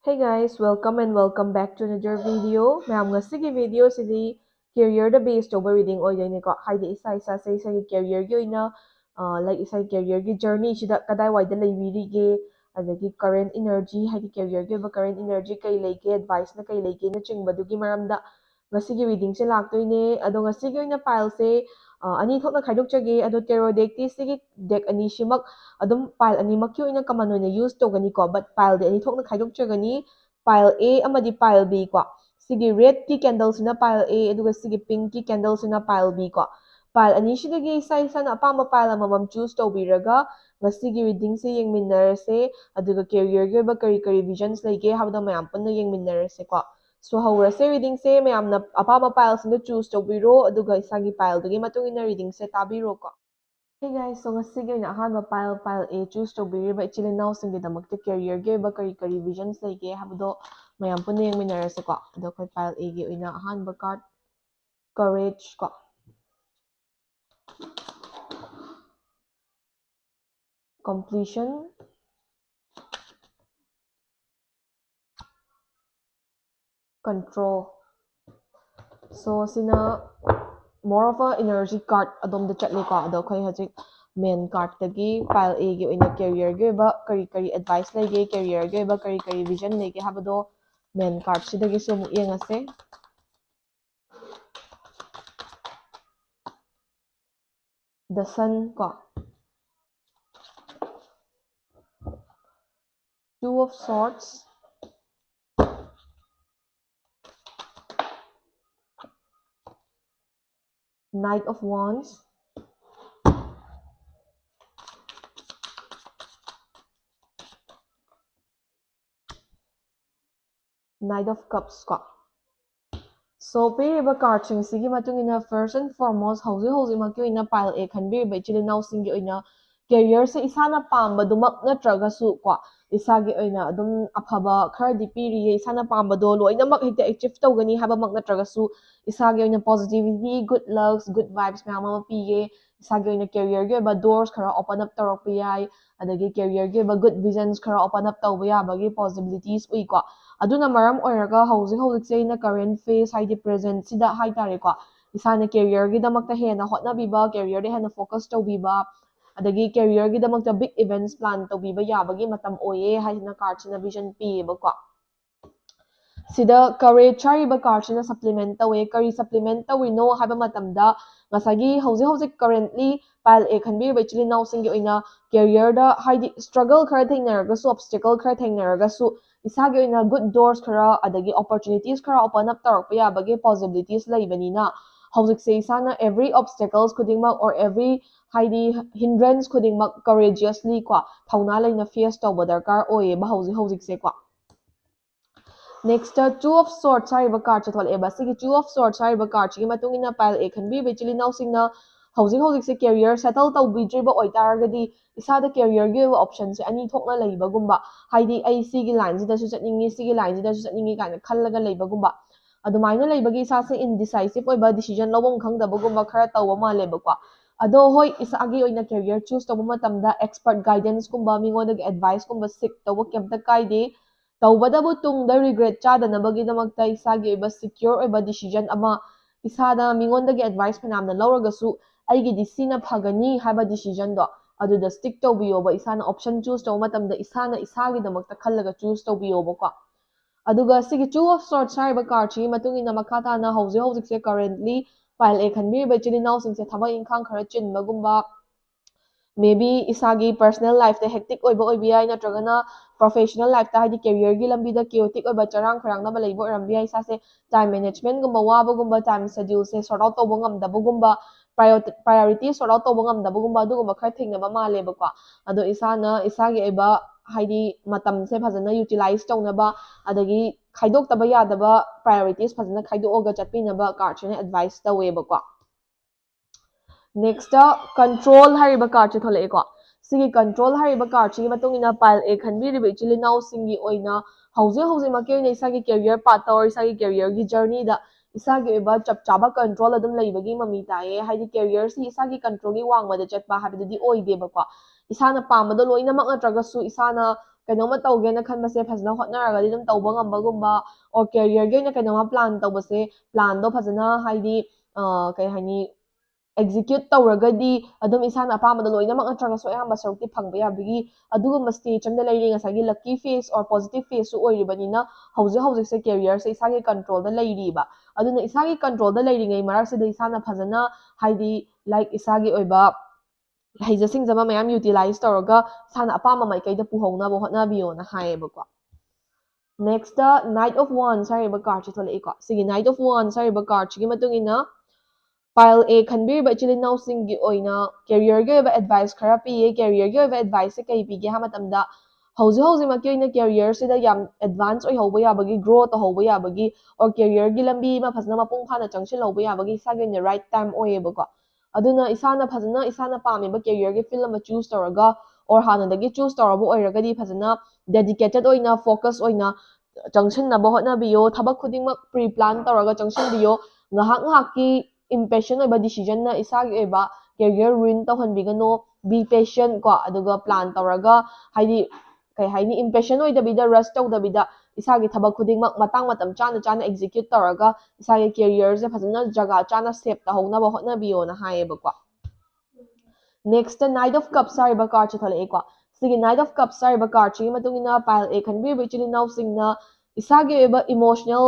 Hey guys, welcome and welcome back to another video. Ma'am, ngasigi video sidi career da based over reading oidani ko. Haidi isa career gi oina like isa career gi journey sida kadai waida leibirige adagi current energy haidi career gi current energy kai lege advice na kai lege na chingbadugi maramda ngasigi reading se laktoine ado ngasigi oina file se ani thokna khaidokjage ado tarot deck ti sigi deck ani shimak adum file animakki oina common oina use togani ko but file de ani thokna khaidokjagani file A amadi file B ko sigi red ki candle sina file A aduga sigi pink ki candle sina file B ko file ani sidagi isa na apamba file amamam choose tobiraga ngasigi reading se yengminnarase aduga career gi ba kari visions lege habda mayam punna yengminnarase ko so hawrase reading se mayamna apamba file sina choose tobiro aduga isagi file dugi matungina reading se tabiro ko. Hey guys, so ngasigi oina ahanba file A choose tobiriba ichil inaw-singgidamakta career-gi ba kari visions lege habdo mayam punna yengminnarase ko ado kay file A gi oina ahanba card courage ko completion control so sina more of a energy card adom da chatli ko ado kay hajik main card tagi file A gi oina career gi ba kari advice lege career gi ba kari vision lege habdo main card sidagi sumu yengase the sun ko two of swords knight of wands knight of cups ko so piriba carding sigi matungina first and foremost hauji maki oina pile A khanbiriba ichilinaw singi oina career se isana pamba dumak natraga su ko isagi oina adum afaba khardi piriye isana pamba do loinamak hekta achieve tawgani haba mak natraga su isagi oina positivity good lucks good vibes mayam ama piye isagi oina career ge ba doors khara open up tarakpa yai adagi career ge ba good visions khara open up tawba yabagi possibilities ui ko aduna maram oiraga hꯧꯖꯤꯛꯁꯦ ꯑꯩꯅ current phase ꯍꯥꯏꯗꯤ present ꯁꯤꯗ ꯍꯥꯏꯇꯥꯔꯦꯀꯣ ꯏꯁꯥꯅ career-ꯒꯤꯗꯃꯛꯇ ꯍꯦꯟꯅ ꯍꯣꯠꯅꯕꯤꯕ career-ꯗ ꯍꯦꯟꯅ focus ꯇꯧꯕꯤꯕ ꯑꯗꯒꯤ career-ꯒꯤꯗꯃꯛꯇ big events plan ꯇꯧꯕꯤꯕ ꯌꯥꯕꯒꯤ ꯃꯇꯝ ꯑꯣꯏꯌꯦ ꯍꯥꯏꯁꯤꯅ ꯀꯥꯔꯗꯁꯤꯅ vision ꯄꯤꯌꯦꯕꯀꯣ sida courage ꯍꯥꯏꯔꯤꯕ ꯀꯥꯔꯗꯁꯤꯅ supplement ꯇꯧꯋꯦ ꯀꯔꯤ supplement ꯇꯧꯔꯤꯅꯣ ꯍꯥꯏꯕ ꯃꯇꯝꯗ ꯉꯁꯥꯏꯒꯤ ꯍꯧꯖꯤꯛ currently pile A ꯈꯟꯕꯤꯔꯤꯕ ꯏꯆꯤꯜ ꯏꯅꯥꯎꯁꯤꯡꯒꯤ ꯑꯣꯏꯅ career-ꯗ ꯍꯥꯏꯗꯤ struggle khara ꯊꯦꯡꯅꯔꯒꯁꯨ obstacle khara ꯊꯦꯡꯅꯔꯒꯁꯨ isagi oina good doors khara adagi opportunities khara open up tarakpa yabagi possibilities leibani hꯧꯖꯤꯛꯁꯦ isana every obstacles khudingmak or every haidi hindrance khudingmak courageously ko thauna leina face tawba darkar oye ba hꯧꯖꯤꯛꯁꯦ ko next two of swords hariba card cha thole ba sigi two of swords hariba card chi matungina pile A khanbi be chili naw singna hꯧꯖꯤꯛꯁꯦ career settle tawbidriba oitaragadi isada career gi option se ani thokna leibagumba haidi ai sigi line sida su chatningi sigi line sida su chatningi kana khallaga leibagumba adumaina leibagi isa se indecisive oiba decision lobom khangdabagumba khara tawba malebako ado hoi isagi oina career choose tawba matamda expert guidance kumba mingodagi advice kumba seek tawba kemta kaide tawbadabu tungda regret chadanabagidamagta isagi oiba secure oiba decision ama isada mingodagi advice manamna lawragasu aigidi sina phagani haba decision do aduda stick tawbiyoba isana option choose tawba matamda isana isagidamakta khallaga choose tawbiyobako aduga sigi two of swords hariba card chi matungina makhatana hꯧꯖꯤꯛꯁꯦ currently pile A khanbiriba ichilinaw singse thabak inkhang khara chinbagumba maybe isagi personal life ta hectic oiba oibiyai natragana professional life ta haidi career gi lambi da chaotic oiba charang kharang na balaibo rambiyai sase time management gumba wabagumba time schedule se sort out tawba ngamdabagumba priority sort out tawba ngamdabagumba adugumba khara thengnaba malebako ado isana isagi oiba haidi matam se phajana utilize tawnaba adagi khaidoktaba yadaba priorities phajana khaidoga chatpinaba card chine advice tawebako next control hariba card thole ko sigi control hariba card chi matungina pile A khanbiriba ichilinaw singi oina hꯧꯖꯤꯛ maki oina isagi career path or isagi career gi journey da isagi oiba chapchaba control adum leibagi mami taye haidi career si isagi control gi wangmada chatpa habidudi oidebako isana pamado loinamak natragasu isana ꯀꯩꯅꯣꯝꯃ ꯇꯧꯒꯦꯅ ꯈꯟꯕꯁꯦ ꯐꯖꯅ ꯍꯣꯠꯅꯔꯒꯗꯤ ꯑꯗꯨꯝ ꯇꯧꯕ ꯉꯝꯕꯒꯨꯝꯕ or ꯀꯦꯔꯤꯌꯔꯒꯤ ꯑꯣꯏꯅ ꯀꯩꯅꯣꯝꯃ plan ꯇꯧꯕꯁꯦ ꯄ꯭ꯂꯥꯟꯗꯣ ꯐꯖꯅ ꯍꯥꯏꯗꯤ ꯀꯩ ꯍꯥꯏꯅꯤ ꯑꯦꯛꯖꯤꯀ꯭ꯌꯨꯠ ꯇꯧꯔꯒꯗꯤ ꯑꯗꯨꯝ ꯏꯁꯥꯅ ꯑꯄꯥꯝꯕꯗꯣ ꯂꯣꯏꯅꯃꯛ ꯅꯠꯇ꯭ꯔꯒꯁꯨ ꯑꯌꯥꯝꯕ ꯁꯔꯨꯛꯇꯤ ꯐꯪꯕ ꯌꯥꯕꯒꯤ ꯑꯗꯨꯒꯨꯝꯕ ꯁ꯭ꯇꯦꯖ ꯑꯃꯗ ꯂꯩꯔꯤ ꯉꯁꯥꯏꯒꯤ ꯂꯛꯀꯤ ꯐꯦꯁ ꯑꯣꯔ ꯄꯣꯖꯤꯇꯤভ ꯐꯦꯁꯁꯨ ꯑꯣꯏꯔꯤꯕꯅꯤꯅ ꯍꯧꯖꯤꯛꯁꯦ ꯀꯦꯔꯤꯌꯔꯁꯦ ꯏꯁꯥꯒꯤ ꯀꯟꯇ꯭ꯔꯣꯜꯗ ꯂꯩꯔꯤꯕ ꯑꯗꯨꯅ ꯏꯁꯥꯒꯤ ꯀꯟꯇ꯭ꯔꯣꯜꯗ ꯂꯩꯔꯤꯉꯩ ꯃꯔꯛꯁꯤꯗ ꯏꯁꯥꯅ ꯐꯖꯅ ꯍꯥꯏꯗꯤ ꯂꯥꯏꯛ ꯏꯁꯥꯒꯤ ꯑꯣꯏꯕ ꯍꯩꯖ ꯁꯤꯡꯖꯕ ꯃꯌꯥꯝ ꯌꯨꯇꯤꯂꯥꯏꯁ ꯇꯧꯔꯒ ꯏꯁꯥꯅ ꯑꯄꯥꯝꯕ ꯃꯥꯏꯀꯩꯗ ꯄꯨꯍꯧꯅꯕ ꯍꯣꯠꯅꯕꯤꯌꯣꯅ ꯍꯥꯏꯌꯦꯕꯀꯣ ꯅꯦꯛꯁꯇ ꯅꯥꯏꯠ ꯑꯣꯐ ꯋꯥꯟꯁ ꯍꯥꯏꯔꯤꯕ ꯀꯥꯔꯠꯁꯦ ꯊꯣꯛꯂꯛꯏꯀꯣ ꯁꯤꯒꯤ ꯅꯥꯏꯠ ꯑꯣꯐ ꯋꯥꯟꯁ ꯍꯥꯏꯔꯤꯕ ꯀꯥꯔꯠꯁꯤꯒꯤ ꯃꯇꯨꯡ ꯏꯟꯅ ꯄꯥꯏꯜ ꯑꯦ ꯈꯟꯕꯤꯔꯤꯕ ꯏꯆꯤꯜ ꯏꯅꯥꯎꯁꯤꯡꯒꯤ ꯑꯣꯏꯅ ꯀꯦꯔꯤꯌꯔꯒꯤ ꯑꯣꯏꯕ ꯑꯦꯗꯚꯥꯏꯁ ꯈꯔ ꯄꯤꯌꯦ ꯀꯦꯔꯤꯌꯔꯒꯤ ꯑꯣꯏꯕ ꯑꯦꯗꯚꯥꯏꯁꯁꯦ ꯀꯩ ꯄꯤꯒꯦ ꯍꯥꯏꯕ ꯃꯇꯝꯗ ꯍꯧꯖꯤꯛꯃꯛꯀꯤ ꯑꯣꯏꯅ ꯀꯦꯔꯤꯌꯔꯁꯤꯗ ꯌꯥꯝ ꯑꯦꯗꯚꯥꯟꯁ ꯑꯣꯏꯍꯧꯕ ꯌꯥꯕꯒꯤ ꯒ꯭ꯔꯣ ꯇꯧꯍꯧꯕ ꯌꯥꯕꯒꯤ ꯑꯣꯔ ꯀꯦꯔꯤꯌꯔꯒꯤ ꯂꯝꯕꯤ ꯑꯃ ꯐꯖꯅ ꯃꯄꯨꯡ ꯐꯥꯅ ꯆꯪꯁꯤꯜꯍꯧꯕ ꯌꯥꯕꯒꯤ ꯏꯁꯥꯒꯤ ꯑꯣꯏꯅ ꯔꯥꯏꯠ ꯇꯥꯏꯝ ꯑꯣꯏꯌꯦꯕꯀꯣ ꯑꯗꯨꯅ ꯏꯁꯥꯅ ꯐꯖꯅ ꯏꯁꯥꯅ ꯄꯥꯝꯃꯤꯕ ꯀꯦꯔꯤꯌꯔꯒꯤ ꯐꯤꯜ ꯑꯃ ꯆꯨꯁ ꯇꯧꯔꯒ ꯑꯣꯔ ꯍꯥꯟꯅꯗꯒꯤ ꯆꯨꯁ ꯇꯧꯔꯕ ꯑꯣꯏꯔꯒꯗꯤ ꯐꯖꯅ ꯗꯦꯗꯤꯀꯦꯇꯦꯠ ꯑꯣꯏꯅ ꯐꯣꯀꯁ ꯑꯣꯏꯅ ꯆꯪꯁꯤꯟꯅꯕ ꯍꯣꯠꯅꯕꯤꯌꯣ ꯊꯕꯛ ꯈꯨꯗꯤꯡꯃꯛ ꯄ꯭ꯔꯤ ꯄ꯭ꯂꯥꯟ ꯇꯧꯔꯒ ꯆꯪꯁꯤꯟꯕꯤꯌꯣ ꯉꯥꯏꯍꯥꯛꯀꯤ impatient ꯑꯣꯏꯕ ꯗꯤꯁꯤꯖꯟꯅ ꯏꯁꯥꯒꯤ ꯑꯣꯏꯕ ꯀꯦꯔꯤꯌꯔ ꯔꯨꯏꯟ ꯇꯧꯍꯟꯕꯤꯒꯅꯣ ꯕꯤ ꯄꯦꯁꯟ ꯀꯣ ꯑꯗꯨꯒ ꯄ꯭ꯂꯥꯟ ꯇꯧꯔꯒ ꯍꯥꯏꯗꯤ ꯀꯩ ꯍꯥꯏꯅꯤ impatient ꯑꯣꯏꯗꯕꯤꯗ ꯔꯁ ꯇꯧꯗꯕꯤꯗ ꯏꯁꯥꯒꯤ ꯊꯕꯛ ꯈꯨꯗꯤꯡꯃꯛ ꯃꯇꯥꯡ ꯃꯇꯝ ꯆꯥꯅ ꯑꯦꯛꯖꯤꯀ꯭ꯌꯨꯠ ꯇꯧꯔꯒ ꯏꯁꯥꯒꯤ ꯀꯦꯔꯤꯌꯔꯁꯦ ꯐꯖꯅ ꯖꯒꯥ ꯆꯥꯅ ꯁꯦꯞ ꯇꯧꯍꯧꯅꯕ ꯍꯣꯠꯅꯕꯤꯌꯣꯅ ꯍꯥꯏꯌꯦꯕꯀꯣ ꯅꯦꯛꯁꯇ ꯅꯥꯏꯠ ꯑꯣꯐ ꯀꯞꯁ ꯍꯥꯏꯔꯤꯕ ꯀꯥꯔꯠꯁꯦ ꯊꯣꯛꯂꯛꯑꯦꯀꯣ ꯁꯤꯒꯤ ꯅꯥꯏꯠ ꯑꯣꯐ ꯀꯞꯁ ꯍꯥꯏꯔꯤꯕ ꯀꯥꯔꯠꯁꯤꯒꯤ ꯃꯇꯨꯡ ꯏꯟꯅ ꯄꯥꯏꯜ ꯑꯦ ꯈꯟꯕꯤꯔꯤꯕ ꯏꯆꯤꯜ ꯏꯅꯥꯎꯁꯤꯡꯅ ꯏꯁꯥꯒꯤ ꯑꯣꯏꯕ ꯏꯃꯣꯁꯅꯦꯜ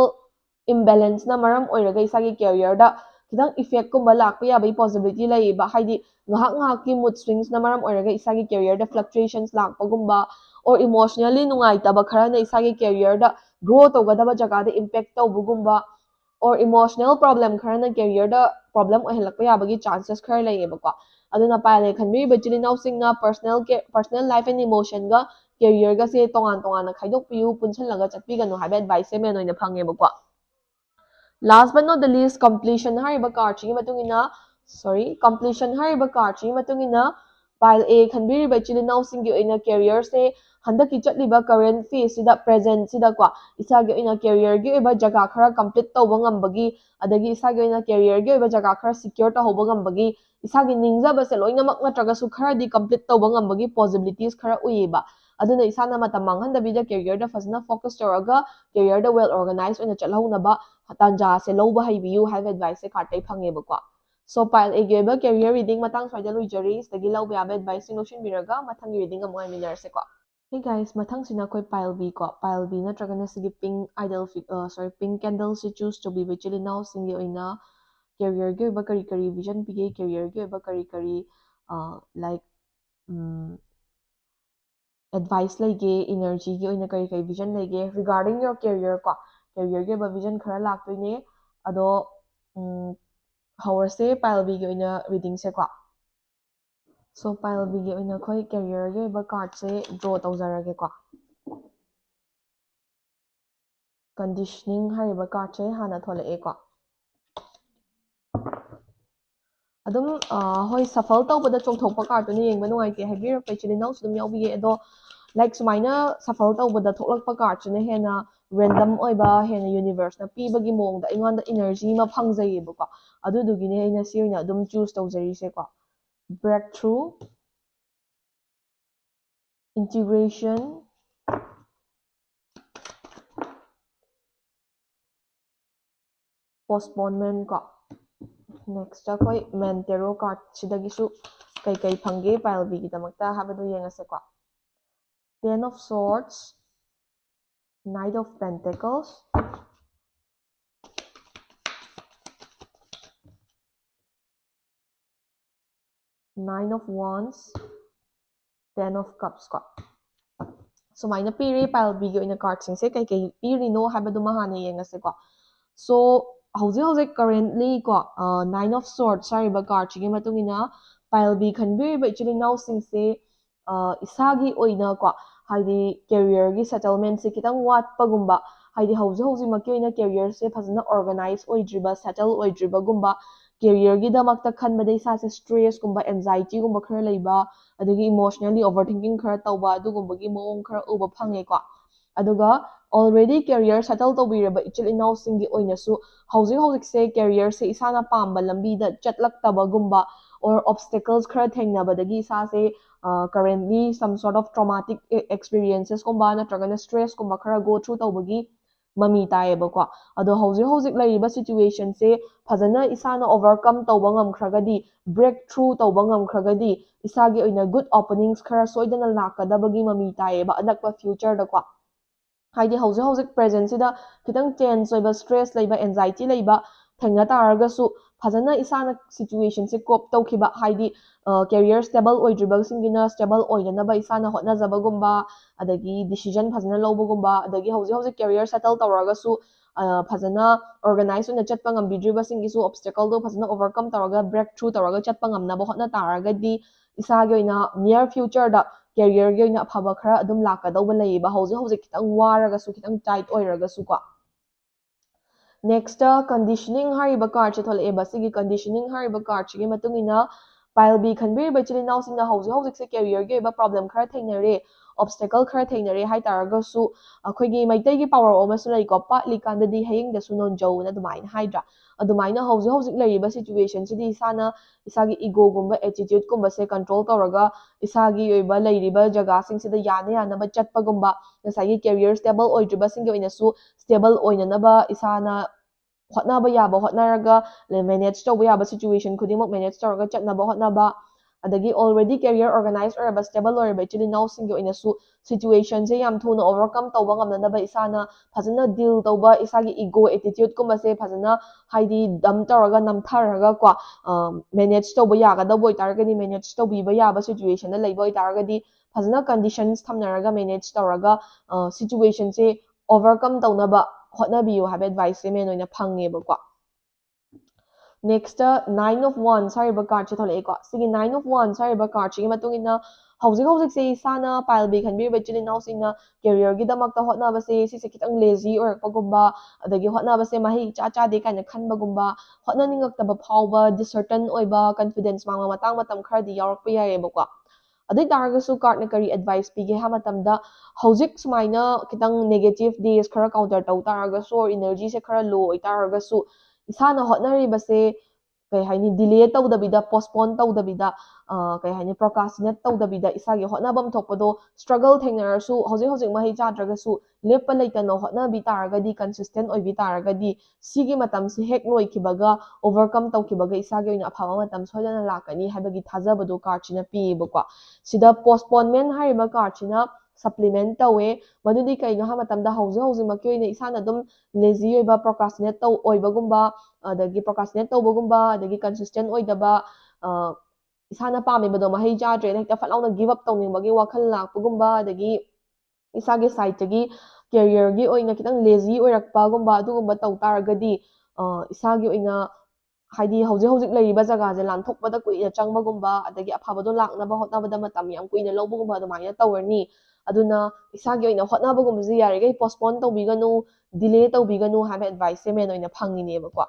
ꯏꯝꯕꯦꯂꯦꯟꯁꯅ ꯃꯔꯝ ꯑꯣꯏꯔꯒ ꯏꯁꯥꯒꯤ ꯀꯦꯔꯤꯌꯔꯗ ꯈꯤꯇꯪ ꯏꯐꯦꯛꯀꯨꯝꯕ ꯂꯥꯛꯄ ꯌꯥꯕꯒꯤ ꯄꯣꯁꯤꯕꯤꯂꯤꯇꯤ ꯂꯩꯌꯦꯕ ꯍꯥꯏꯗꯤ ꯉꯥꯏꯍꯥꯛꯀꯤ ꯃꯨꯗ ꯁ꯭ꯋꯤꯡꯁꯅ ꯃꯔꯝ ꯑꯣꯏꯔꯒ ꯏꯁꯥꯒꯤ ꯀꯦꯔꯤꯌꯔꯗ ꯐ꯭ꯂꯛꯆꯨꯌꯦꯁꯟꯁ ꯂꯥꯛꯄꯒꯨꯝꯕ ꯑꯣꯔ ꯏꯃꯣꯁꯅꯦꯜꯂꯤ ꯅꯨꯡꯉꯥꯏꯇꯕ ꯈꯔꯅ ꯏꯁꯥꯒꯤ ꯀꯦꯔꯤꯌꯔꯗ ꯒ꯭ꯔꯣ ꯇꯧꯒꯗꯕ ꯖꯒꯥꯗ ꯏꯝꯄꯦꯛ ꯇꯧꯕꯒꯨꯝꯕ ꯑꯣꯔ ꯏꯃꯣꯁꯅꯦꯜ ꯄ꯭ꯔꯣꯕ꯭ꯂꯦꯝ ꯈꯔꯅ ꯀꯦꯔꯤꯌꯔꯗ ꯄ꯭ꯔꯣꯕ꯭ꯂꯦꯝ ꯑꯣꯏꯍꯜꯂꯛꯄ ꯌꯥꯕꯒꯤ ꯆꯥꯟꯁꯦꯁ ꯈꯔ ꯂꯩꯌꯦꯕꯀꯣ ꯑꯗꯨꯅ ꯄꯥꯏꯜ ꯑꯦ ꯈꯟꯕꯤꯔꯤꯕ ꯏꯆꯤꯜ ꯏꯅꯥꯎꯁꯤꯡꯅ ꯄꯔꯁꯣꯅꯦꯜ ꯂꯥꯏꯐ ꯑꯦꯟ ꯏꯃꯣꯁꯟꯒ ꯀꯦꯔꯤꯌꯔꯒꯁꯦ ꯇꯣꯉꯥꯟꯅ ꯈꯥꯏꯗꯣꯛꯄꯤꯌꯨ ꯄꯨꯟꯁꯤꯜꯂꯒ ꯆꯠꯄꯤꯒꯅꯨ ꯍꯥꯏꯕ ꯑꯦꯗꯚꯥꯏꯁꯁꯦ ꯃꯦꯟ ꯑꯣꯏꯅ ꯐꯪꯉꯦꯕꯀꯣ last but not the least completion ꯍꯥꯏꯔꯤꯕ ꯀꯥꯔꯠꯁꯤꯒꯤ ꯃꯇꯨꯡ ꯏꯟꯅ ꯀꯝꯄ꯭ꯂꯤꯁꯟ ꯍꯥꯏꯔꯤꯕ ꯀꯥꯔꯠꯁꯤꯒꯤ ꯃꯇꯨꯡ ꯏꯟꯅ ꯄꯥꯏꯜ ꯑꯦ ꯈꯟꯕꯤꯔꯤꯕ ꯏꯆꯤꯜ ꯏꯅꯥꯎꯁꯤꯡꯒꯤ ꯑꯣꯏꯅ ꯀꯦꯔꯤꯌꯔꯁꯦ ꯍꯟꯗꯛꯀꯤ ꯆꯠꯂꯤꯕ ꯀꯔꯦꯟ ꯐꯦꯖꯁꯤꯗ ꯄ꯭ꯔꯦꯖꯦꯟꯁꯤꯗꯀꯣ ꯏꯁꯥꯒꯤ ꯑꯣꯏꯅ ꯀꯦꯔꯤꯌꯔꯒꯤ ꯑꯣꯏꯕ ꯖꯒꯥ ꯈꯔ ꯀꯝꯄ꯭ꯂꯤꯠ ꯇꯧꯕ ꯉꯝꯕꯒꯤ ꯑꯗꯒꯤ ꯏꯁꯥꯒꯤ ꯑꯣꯏꯅ ꯀꯦꯔꯤꯌꯔꯒꯤ ꯑꯣꯏꯕ ꯖꯒꯥ ꯈꯔ ꯁꯤꯀ꯭ꯌꯣꯔ ꯇꯧꯍꯧꯕ ꯉꯝꯕꯒꯤ ꯏꯁꯥꯒꯤ ꯅꯤꯡꯖꯕꯁꯦ ꯂꯣꯏꯅꯃꯛ ꯅꯠꯇ꯭ꯔꯒꯁꯨ ꯈꯔꯗꯤ ꯀꯝꯄ꯭ꯂꯤꯠ ꯇꯧꯕ ꯉꯝꯕꯒꯤ ꯄꯣꯁꯤꯕꯤꯂꯤꯇꯤꯁ ꯈꯔ ꯎꯏꯌꯦꯕ ꯑꯗꯨꯅ ꯏꯁꯥꯅ ꯃꯇꯝ ꯃꯥꯡꯍꯟꯗꯕꯤꯗ ꯀꯦꯔꯤꯌꯔꯗ ꯐꯖꯅ ꯐꯣꯀꯁ ꯇꯧꯔꯒ ꯀꯦꯔꯤꯌꯔꯗ ꯋꯦꯜ ꯑꯣꯔꯒꯅꯥꯏꯖ ꯑꯣꯏꯅ ꯆꯠꯍꯧꯅꯕ ꯇꯥꯟꯖꯥꯁꯦ ꯂꯧꯕ ꯍꯩꯕꯤꯌꯨ ꯍꯥꯏꯕ ꯑꯦꯗꯚꯥꯏꯁꯁꯦ ꯀꯥꯔꯠꯇꯩ ꯐꯪꯉꯦꯕꯀꯣ ꯁꯣ ꯄꯥꯏꯜ ꯑꯦꯒꯤ ꯑꯣꯏꯕ ꯀꯦꯔꯤꯌꯔ ꯔꯤꯗꯤꯡ ꯃꯇꯥꯡ ꯁ꯭ꯋꯥꯏꯗ ꯂꯣꯏꯖꯔꯤ ꯁꯤꯗꯒꯤ ꯂꯧꯕ ꯌꯥꯕ ꯑꯦꯗꯚꯥꯏꯁꯁꯤꯡ ꯂꯧꯁꯤꯟꯕꯤꯔꯒ ꯃꯊꯪꯒꯤ ꯔꯤꯗꯤꯡ ꯑꯃꯨꯛ ꯉꯥꯏꯃꯤꯟꯅꯔꯁꯦꯀꯣ ꯍꯦ ꯒꯥꯏꯁ ꯃꯊꯪꯁꯤꯅ ꯑꯩꯈꯣꯏ ꯄꯥꯏꯜ ꯕꯤ ꯀꯣ ꯄꯥꯏꯜ ꯕꯤ ꯅꯠꯇ꯭ꯔꯒꯅ ꯁꯤꯒꯤ ꯄꯤꯡ ꯀꯦꯟꯗꯜꯁꯤ ꯆꯨꯁ ꯇꯧꯕꯤꯕ ꯏꯆꯤꯜ ꯏꯅꯥꯎꯁꯤꯡꯒꯤ ꯑꯣꯏꯅ ꯀꯦꯔꯤꯌꯔꯒꯤ ꯑꯣꯏꯕ ꯀꯔꯤ ꯚꯤꯖꯟ ꯄꯤꯒꯦ ꯀꯦꯔꯤꯌꯔꯒꯤ ꯑꯣꯏꯕ ꯀꯔꯤ ꯂꯥꯏꯛ ꯑꯦꯗꯚꯥꯏꯁ ꯂꯩꯒꯦ ꯏꯅꯔꯖꯤꯒꯤ ꯑꯣꯏꯅ ꯀꯔꯤ ꯚꯤꯖꯟ ꯂꯩꯒꯦ ꯔꯤꯒꯥꯔꯗꯤꯡ ꯌꯣꯔ ꯀꯦꯔꯤꯌꯔ ꯀꯣ ꯀꯦꯔꯤꯌꯔꯒꯤ ꯑꯣꯏꯕ ꯚꯤꯖꯟ ꯈꯔ ꯂꯥꯛꯇꯣꯏꯅꯦ ꯑꯗꯣ ꯍꯧꯔꯁꯦ ꯄꯥꯏꯜ ꯕꯤꯒꯤ ꯑꯣꯏꯅ ꯔꯤꯗꯤꯡꯁꯦꯀꯣ ꯁꯣ ꯄꯥꯏꯜ ꯕꯤꯒꯤ ꯑꯣꯏꯅ ꯑꯩꯈꯣꯏ ꯀꯦꯔꯤꯌꯔꯒꯤ ꯑꯣꯏꯕ ꯀꯥꯔꯠꯁꯦ ꯗ꯭ꯔꯣ ꯇꯧꯖꯔꯒꯦꯀꯣ ꯀꯟꯗꯤꯁꯅꯤꯡ ꯍꯥꯏꯔꯤꯕ ꯀꯥꯔꯠꯁꯦ ꯍꯥꯟꯅ ꯊꯣꯛꯂꯛꯑꯦꯀꯣ ꯑꯗꯨꯝ ꯍꯣꯏ ꯁꯐꯜ ꯇꯧꯕꯗ ꯆꯣꯡꯊꯣꯛꯄ ꯀꯥꯔꯠꯇꯨꯅ ꯌꯦꯡꯕ ꯅꯨꯡꯉꯥꯏꯇꯦ ꯍꯥꯏꯕꯤꯔꯛꯄ ꯏꯆꯤꯜ ꯏꯅꯥꯎꯁꯨ ꯑꯗꯨꯝ ꯌꯥꯎꯕꯤꯌꯦ ꯑꯗꯣ ꯂꯥꯏꯛ ꯁꯨꯃꯥꯏꯅ ꯁꯐꯜ ꯇꯧꯕꯗ ꯊꯣꯛꯂꯛꯄ ꯀꯥꯔꯠꯁꯤꯅ ꯍꯦꯟꯅ ꯔꯦꯟꯗꯝ ꯑꯣꯏꯕ ꯍꯦꯟꯅ ꯌꯨꯅꯤꯚꯔꯁꯅ ꯄꯤꯕꯒꯤ ꯃꯑꯣꯡꯗ ꯑꯩꯉꯣꯟꯗ ꯏꯅꯔꯖꯤ ꯑꯃ ꯐꯪꯖꯩꯌꯦꯕꯀꯣ ꯑꯗꯨꯗꯨꯒꯤꯅꯦ ꯑꯩꯅ ꯁꯤ ꯑꯣꯏꯅ ꯑꯗꯨꯝ ꯆꯨꯁ ꯇꯧꯖꯔꯤꯁꯦꯀꯣ ꯕ꯭ꯔꯦꯛ ꯊ꯭ꯔꯨ integration postponement ꯀꯣ ꯅꯦꯛꯁꯇ ꯑꯩꯈꯣꯏ ꯃꯦꯟ ꯇꯦꯔꯣ ꯀꯥꯔꯠꯁꯤꯗꯒꯤꯁꯨ ꯀꯩ ꯐꯪꯒꯦ ꯄꯥꯏꯜ ꯕꯤꯒꯤꯗꯃꯛꯇ ꯍꯥꯏꯕꯗꯨ ꯌꯦꯡꯉꯁꯦꯀꯣ ten of swords nine of pentacles nine of wands ten of cups ꯀꯣ ꯁꯨꯃꯥꯏꯅ ꯄꯤꯔꯤ ꯄꯥꯏꯜ ꯕꯤꯒꯤ ꯑꯣꯏꯅ ꯀꯥꯔꯠꯁꯤꯡꯁꯦ ꯀꯩ ꯄꯤꯔꯤꯅꯣ ꯍꯥꯏꯕꯗꯨꯃ ꯍꯥꯟꯅ ꯌꯦꯡꯉꯁꯦꯀꯣ ꯁꯣ ꯍꯧꯖꯤꯛ ꯀꯔꯦꯟꯠꯂꯤ ꯀꯣ ꯅꯥꯏꯟ ꯑꯣꯐ ꯁꯣꯔꯠꯁ ꯍꯥꯏꯔꯤꯕ ꯀꯥꯔꯠꯁꯤꯒꯤ ꯃꯇꯨꯡ ꯏꯟꯅ ꯄꯥꯏꯜ ꯕꯤ ꯈꯟꯕꯤꯔꯤꯕ ꯏꯆꯤꯜ ꯏꯅꯥꯎꯁꯤꯡꯁꯦ ꯏꯁꯥꯒꯤ ꯑꯣꯏꯅꯀꯣ ꯍꯥꯏꯗꯤ ꯀꯦꯔꯤꯌꯔꯒꯤ ꯁꯦꯇꯜꯃꯦꯟꯠꯁꯦ ꯈꯤꯇꯪ ꯋꯥꯠꯄꯒꯨꯝꯕ ꯍꯥꯏꯗꯤ ꯍꯧꯖꯤꯛꯃꯛꯀꯤ ꯑꯣꯏꯅ ꯀꯦꯔꯤꯌꯔꯁꯦ ꯐꯖꯅ ꯑꯣꯔꯒꯅꯥꯏꯖ ꯑꯣꯏꯗ꯭ꯔꯤꯕ ꯁꯦꯇꯜ ꯑꯣꯏꯗ꯭ꯔꯤꯕꯒꯨꯝꯕ ꯀꯦꯔꯤꯌꯔꯒꯤꯗꯃꯛꯇ ꯈꯟꯕꯗ ꯏꯁꯥꯁꯦ ꯁ꯭ꯇ꯭ꯔꯦꯁꯀꯨꯝꯕ ꯑꯦꯟꯖꯥꯏꯇꯤꯒꯨꯝꯕ ꯈꯔ ꯂꯩꯕ ꯑꯗꯒꯤ ꯏꯃꯣꯁꯅꯦꯜꯂꯤ ꯑꯣꯚꯔ ꯊꯤꯡꯀꯤꯡ ꯈꯔ ꯇꯧꯕ ꯑꯗꯨꯒꯨꯝꯕꯒꯤ ꯃꯑꯣꯡ ꯈꯔ ꯎꯕ ꯐꯪꯉꯦꯀꯣ ꯑꯗꯨꯒ ꯑꯣꯜꯔꯦꯗꯤ ꯀꯦꯔꯤꯌꯔ ꯁꯦꯇꯜ ꯇꯧꯕꯤꯔꯕ ꯏꯆꯤꯜ ꯏꯅꯥꯎꯁꯤꯡꯒꯤ ꯑꯣꯏꯅꯁꯨ ꯍꯧꯖꯤꯛꯁꯦ ꯀꯦꯔꯤꯌꯔꯁꯦ ꯏꯁꯥꯅ ꯄꯥꯝꯕ ꯂꯝꯕꯤꯗ ꯆꯠꯂꯛꯇꯕꯒꯨꯝꯕ or obstacles khara thengnabadagi isase currently some sort of traumatic experiences kumba natragana stress kumba khara go through tawbagi mami tayebako ado hojik lairiba situation se fazana isana overcome tawba ngamkhragadi breakthrough tawba ngamkhragadi isagi oina good openings khara soidana lakadabagi mami tayeba anakpa future da ko haidi hojik present sida kitang tense oiba stress leiba anxiety leiba thengna taragasu fazana isana situation se cope tawkhiba haidi career stable oidriba singina stable oinanaba isana hotnajabagumba adagi decision fazana lobagumba adagi hojik career settle tawragasu fazana organize oina chatpa ngambidriba singisu obstacle do fazana overcome tawraga breakthrough tawraga chatpa ngamnaba hotna taragadi isagi oina near future da career gi oina afaba khara adum lakadauba leiba hojik kitang waragasu kitang tight oiragasu ko next conditioning hariba card che tholeba sigi conditioning hariba card chi matung ina pile b khanbir ba chili now sing na hojik se career ge ba problem khara thainare obstacle khara thainare hai taraga su akhoi gi maitai gi power oma su lai ko partly kandadi haying da su non jo na dumain haidra adumaina hojik lai ba situation si di sana isagi ego gumba attitude gumba se control tawraga isagi oiba lairiba jaga sing sida yana ba chatpa gumba ngasagi career stable oidriba sing ge oina su stable oina ba isana hotnaba yaba hotnaraga manage tawba yaba situation khudimok manage tawraga chatnaba hotnaba adagi already career organized or stable or chili now sing oina su situation se yam thuna overcome tawba ngamnaba isana fazana deal tawba isagi ego attitude kumba se fazana haidi dam tawraga namtharaga kwa manage tawba yaga boy taragadi manage tawbiba yaba situation na leiboy taragadi fazana conditions thamnaraga manage tawraga situation se overcome tawnaba hotnabiyo have advice se men oina phangebako next nine of wands hariba card che tholeko sigi nine of wands hariba card chi matung ina hojik se isana pile b khanbir bechili now sina career gi damakta hotnaba se si se kitang lazy or pagumba adagi hotnaba se mahi cha de kaina khanba gumba hotna ningakta phawba discertain oiba confidence mangma matang matam khardi yarak pa yayebako adai taragasu card na kari advice pige ha matamda hojik sumaina kitang negative days khara counter taw taragasu or energy se khara low oi taragasu isana hotnaribase kai haini delay tawdabida postpone tawdabida kai haini procrastinate tawdabida isagi hotnabam thokpado struggle thengnarasu hojik mahi chadragasu lepa leitana hotnabi taragadi consistent oibi taragadi sigi matam se hek noi kibaga overcome tawkibaga isagi oina afaba matam soidana lakani habagi thajabado card china pibako sida postponement hariba card china supplement tawe madudi kaino ha matamda hojik maki oina isana dum lazy oiba procrastinate taw oibagumba adagi procrastinate tawbagumba adagi consistent oidaba isana pamibado mahi chadre hekta fatlauna give up tawningbagi wakhal lakpagumba adagi isagi side tagi career gi oina kitang lazy oirakpagumba adugumba taw taragadi isagi oina haidi hojik lairiba jaga je lanthokpada kuina changbagumba adagi afabado laknaba hotnabada matam yam kuina lobugumba adumaina tawrni aduna isagi oina hotnabagumba ji yarige postpone tawbiganu delay tawbiganu have advice se men oina phanginebako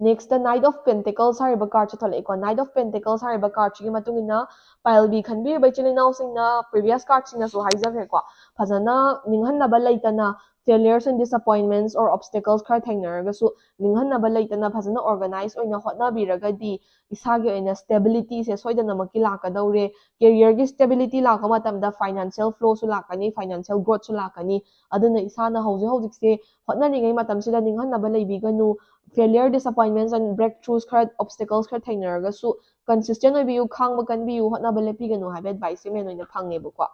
next the knight of pentacles hariba card cha tholeko knight of pentacles hariba card chi matung ina pile b khanbir bai chili now singna previous card singna so haijagre ko phajana ninghanna laitana failures and disappointments or obstacles khar thainaraga su ninghanna laitana phajana organize oina hotna biragadi isagi oina stability se soidana maki lakadaure career gi stability lakama matamda financial flow su lakani financial growth su lakani aduna isana hojik se hotna ringai matam sida ninghanna leibiganu failure disappointments and breakthroughs khara obstacles khara thainaraga su consistent oibiu khangba kanbiu hotnaba lepiganu have advice se men oina phangebako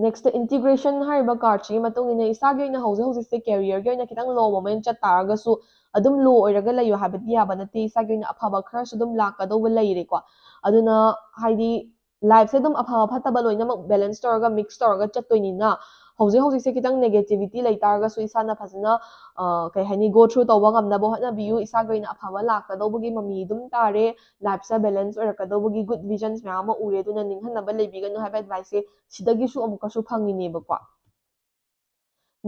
next integration hariba card chi matung ina isagi oina hojik se career gi oina kitang low moment chat taragasu adum low oiraga layo habati yaba nate isagi oina afaba khara su dum lakadauba leire ko aduna haidi life se dum afaba phataba loinamak balance tawraga mix tawraga chattoinina hojik se kitang negativity lai taragasu isana phajana kai hani go through tawba ngamnaba hotnabiu isagi oina afaba lakadaubagi mami dum tare life se balance oirakadaubagi good visions mayama ure duna ninghanna leibiganu have advice se sidagi su amukasu phanginebako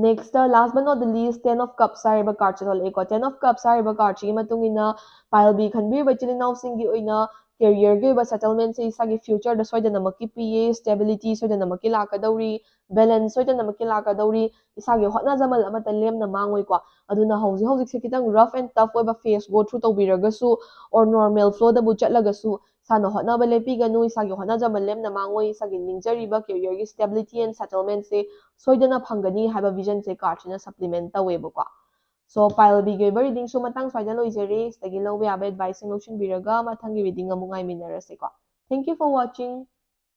next last but not the least 10 of cups hariba card cha tholeko 10 of cups hariba card chi matung ina pile b khanbir bachili now singi oina ꯀꯦꯔꯤꯌꯔꯒꯤ ꯑꯣꯏꯕ ꯁꯦꯇꯜꯃꯦꯟꯁꯦ ꯏꯁꯥꯒꯤ ꯐ꯭ꯌꯨꯆꯔꯗ ꯁꯣꯏꯗꯅꯃꯛꯀꯤ ꯄꯤꯌꯦ, stability ꯁꯣꯏꯗꯅꯃꯛꯀꯤ ꯂꯥꯛꯀꯗꯧꯔꯤ, balance ꯁꯣꯏꯗꯅꯃꯛꯀꯤ ꯂꯥꯛꯀꯗꯧꯔꯤ, ꯏꯁꯥꯒꯤ ꯍꯣꯠꯅꯖꯃꯜ ꯑꯃꯠꯇ ꯂꯦꯝꯅ ꯃꯥꯡꯉꯣꯏꯀꯣ꯫ ꯑꯗꯨꯅ ꯍꯧꯖꯤꯛꯁꯦ ꯈꯤꯇꯪ ꯔꯐ ꯑꯦꯟ ꯇꯐ ꯑꯣꯏꯕ ꯐꯦꯁ ꯒꯣ ꯊ꯭ꯔꯨ ꯇꯧꯕꯤꯔꯒꯁꯨ ꯑꯣꯔ ꯅꯣꯔꯃꯦꯜ ꯐ꯭ꯂꯣꯗꯕꯨ ꯆꯠꯂꯒꯁꯨ ꯏꯁꯥꯅ ꯍꯣꯠꯅꯕ ꯂꯦꯞꯄꯤꯒꯅꯨ, ꯏꯁꯥꯒꯤ ꯍꯣꯠꯅꯖꯃꯜ ꯂꯦꯝꯅ ꯃꯥꯡꯉꯣꯏ, ꯏꯁꯥꯒꯤ ꯅꯤꯡꯖꯔꯤꯕ ꯀꯦꯔꯤꯌꯔꯒꯤ ꯁ꯭ꯇꯦꯕꯤꯂꯤꯇꯤ ꯑꯦꯟ ꯁꯦꯇꯜꯃꯦꯟꯁꯦ ꯁꯣꯏꯗꯅ ꯐꯪꯒꯅꯤ ꯍꯥꯏꯕ ꯚꯤꯖꯟꯁꯦ ꯀꯥꯔꯗꯁꯤꯅ ꯁꯄ꯭ꯂꯤꯃꯦꯟ ꯇꯧꯋꯦꯕꯀꯣ꯫ ꯁꯣ ꯄꯥꯏꯜ ꯕꯤꯒꯤ ꯑꯣꯏꯕ ꯔꯤꯗꯤꯡꯁꯨ ꯃꯇꯥꯡ ꯁ꯭ꯋꯥꯏꯗ ꯂꯣꯏꯖꯔꯤ꯫ ꯁꯤꯗꯒꯤ ꯂꯧꯕ ꯌꯥꯕ ꯑꯦꯗꯚꯥꯏꯁꯁꯤꯡ ꯂꯧꯁꯤꯟꯕꯤꯔꯒ ꯃꯊꯪꯒꯤ ꯔꯤꯗꯤꯡ ꯑꯃꯨꯛ ꯉꯥꯏꯃꯤꯟꯅꯔꯁꯦꯀꯣ꯫ Thank you for washing.